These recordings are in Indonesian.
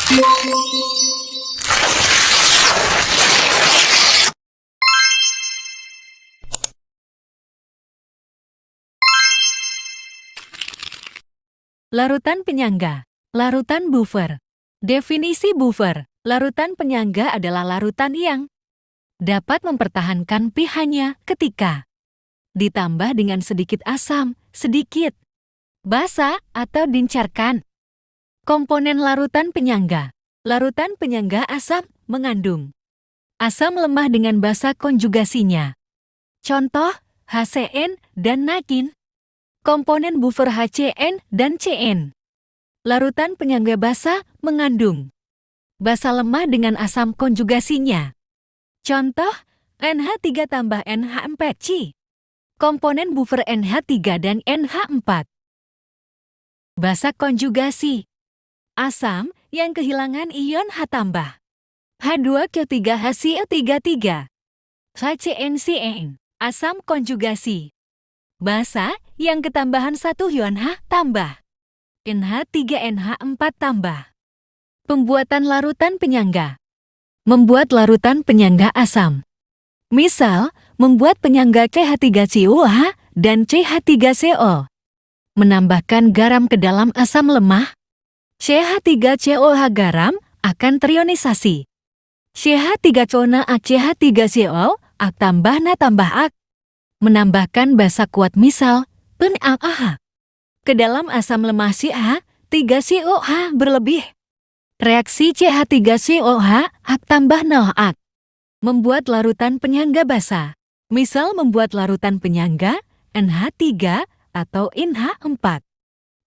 Larutan penyangga. Larutan buffer. Definisi buffer. Larutan penyangga adalah larutan yang dapat mempertahankan pH-nya ketika ditambah dengan sedikit asam, sedikit basa, atau dincarkan. Komponen larutan penyangga. Larutan penyangga asam mengandung asam lemah dengan basa konjugasinya. Contoh, HCN dan NaCN. Komponen buffer HCN dan CN. Larutan penyangga basa mengandung basa lemah dengan asam konjugasinya. Contoh, NH3 tambah NH4C. Komponen buffer NH3 dan NH4. Basa konjugasi. Asam yang kehilangan ion H tambah. H2CO3HCl33. HCNCN. Asam konjugasi. Basa yang ketambahan satu ion H tambah. NH3NH4 tambah. Pembuatan larutan penyangga. Membuat larutan penyangga asam. Misal, membuat penyangga CH3COH dan CH3CO. Menambahkan garam ke dalam asam lemah. CH3COH garam akan terionisasi. CH3CONA CH3CO ak tambah na tambah ak. Menambahkan basa kuat misal, PNAH. Ke dalam asam lemah CH3COH berlebih. Reaksi CH3COH ak tambah NaOH. Membuat larutan penyangga basa. Misal membuat larutan penyangga NH3 atau NH4.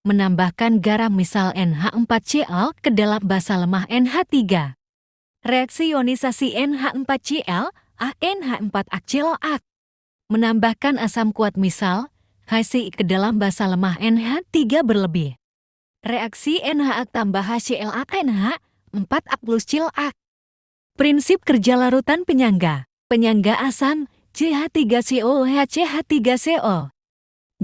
Menambahkan garam misal NH4Cl ke dalam basa lemah NH3. Reaksi ionisasi NH4Cl ak NH4Cl ak. Menambahkan asam kuat misal HCl ke dalam basa lemah NH3 berlebih. Reaksi NH tambah HCl ak NH4 ak plus Cl ak. Prinsip kerja larutan penyangga. Penyangga asam CH3COH CH3CO.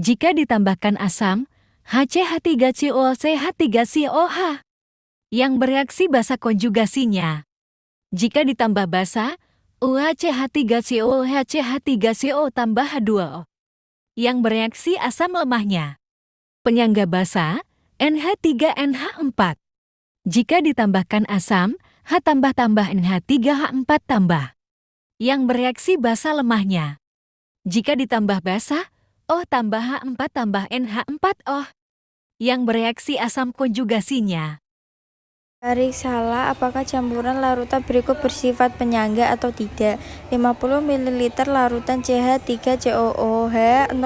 Jika ditambahkan asam HCH3CO CH3COH yang bereaksi basa konjugasinya. Jika ditambah basa OHCH3COH CH3CO tambah H2O yang bereaksi asam lemahnya. Penyangga basa NH3NH4. Jika ditambahkan asam H tambah NH3H4 tambah yang bereaksi basa lemahnya. Jika ditambah basa OH tambah H4 tambah NH4OH yang bereaksi asam konjugasinya. Periksalah apakah campuran larutan berikut bersifat penyangga atau tidak. 50 ml larutan CH3COOH 0,1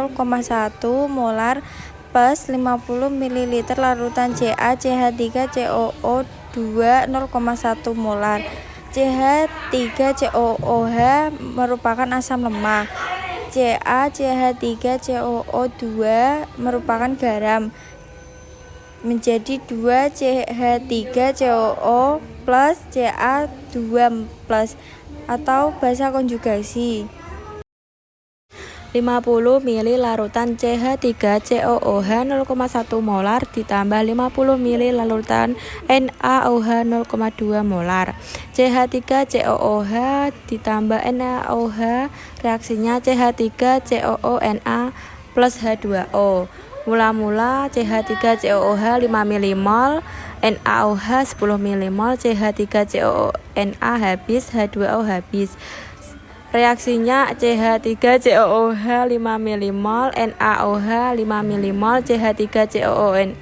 molar plus 50 ml larutan CaCH3COO2 0,1 molar. CH3COOH merupakan asam lemah. CaCH3COO2 merupakan garam. Menjadi 2 CH3COO plus Ca2 plus atau basa konjugasi. 50 ml larutan CH3COOH 0,1 molar ditambah 50 ml larutan NaOH 0,2 molar. CH3COOH ditambah NaOH, reaksinya CH3COONa plus H2O. Mula-mula CH3COOH 5 mmol, NaOH 10 mmol, CH3COONa habis, H2O habis. Reaksinya CH3COOH 5 mmol, NaOH 5 mmol, CH3COONa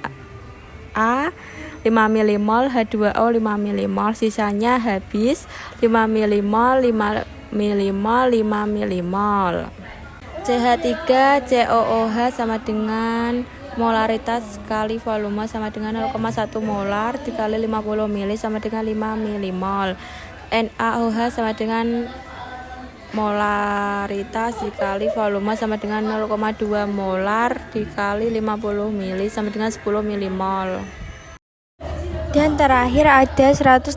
5 mmol, H2O 5 mmol, sisanya habis 5 mmol, 5 mmol, 5 mmol. CH3COOH sama dengan molaritas kali volume sama dengan 0,1 molar dikali 50 ml sama dengan 5 mmol. NaOH sama dengan molaritas dikali volume sama dengan 0,2 molar dikali 50 ml sama dengan 10 mmol. Dan terakhir ada 150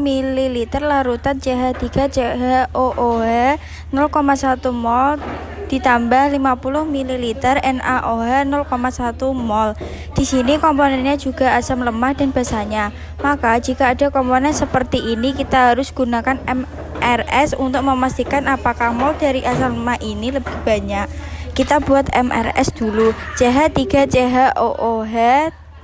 ml larutan CH3COOH 0,1 mol ditambah 50 ml NaOH 0,1 mol. Di sini komponennya juga asam lemah dan basanya. Maka jika ada komponen seperti ini, kita harus gunakan MRS untuk memastikan apakah mol dari asam lemah ini lebih banyak. Kita buat MRS dulu. CH3CHOOH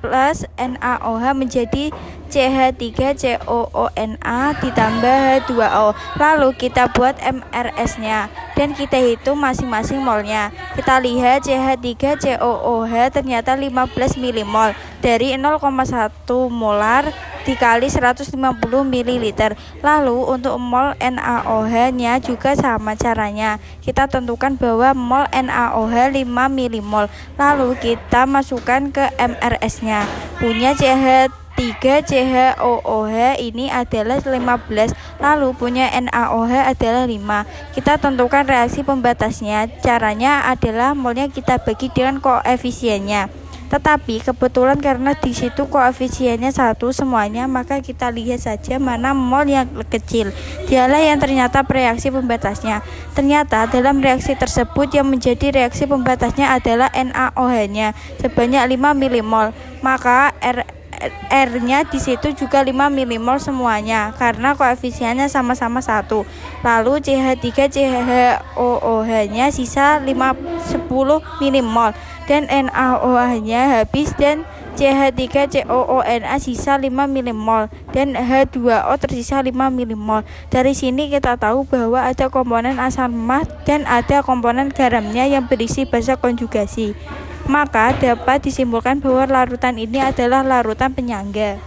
plus NaOH menjadi CH3COONa ditambah H2O. Lalu kita buat MRS-nya dan kita hitung masing-masing molnya. Kita lihat CH3COOH ternyata 15 mmol dari 0,1 molar dikali 150 ml. Lalu untuk mol NaOH-nya juga sama caranya. Kita tentukan bahwa mol NaOH 5 mmol. Lalu kita masukkan ke MRS-nya. Punya CH3CHOOH ini adalah 15, lalu punya NaOH adalah 5. Kita tentukan reaksi pembatasnya. Caranya adalah molnya kita bagi dengan koefisiennya. Tetapi kebetulan karena di situ koefisiennya 1 semuanya, maka kita lihat saja mana mol yang kecil. Dialah yang ternyata reaksi pembatasnya. Ternyata dalam reaksi tersebut yang menjadi reaksi pembatasnya adalah NaOH-nya sebanyak 5 mmol. Maka R-nya di situ juga 5 mmol semuanya karena koefisiennya sama-sama 1. Lalu CH3CHOOH-nya sisa 10 mmol dan NaOH-nya habis dan CH3COONa sisa 5 mmol dan H2O tersisa 5 mmol. Dari sini kita tahu bahwa ada komponen asam lemah dan ada komponen garamnya yang berisi basa konjugasi. Maka dapat disimpulkan bahwa larutan ini adalah larutan penyangga.